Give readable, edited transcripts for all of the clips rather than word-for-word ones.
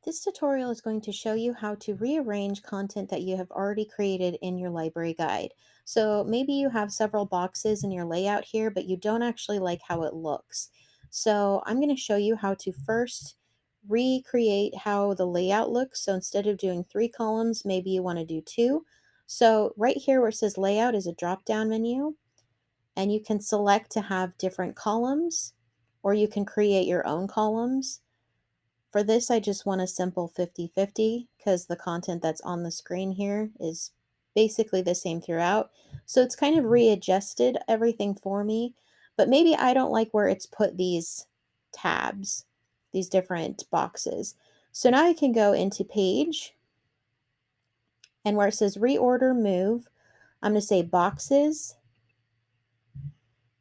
This tutorial is going to show you how to rearrange content that you have already created in your library guide. So maybe you have several boxes in your layout here, but you don't actually like how it looks. So I'm going to show you how to first recreate how the layout looks. So instead of doing 3 columns, maybe you want to do 2. So right here where it says layout is a drop-down menu, and you can select to have different columns, or you can create your own columns. For this, I just want a simple 50-50 because the content that's on the screen here is basically the same throughout. So it's kind of readjusted everything for me, but maybe I don't like where it's put these tabs, these different boxes. So now I can go into page, and where it says reorder move, I'm going to say boxes,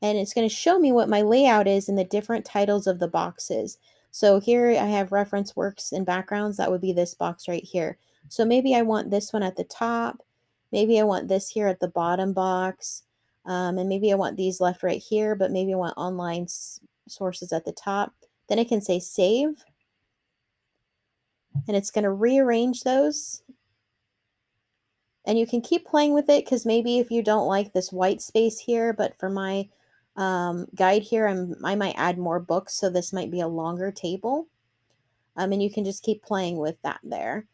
and it's going to show me what my layout is and the different titles of the boxes. So here I have reference works and backgrounds. That would be this box right here. So maybe I want this one at the top. Maybe I want this here at the bottom box. And maybe I want these left right here, but maybe I want online sources at the top. Then I can say save, and it's going to rearrange those. And you can keep playing with it because maybe if you don't like this white space here, but for my guide here, I might add more books, so this might be a longer table. And you can just keep playing with that there.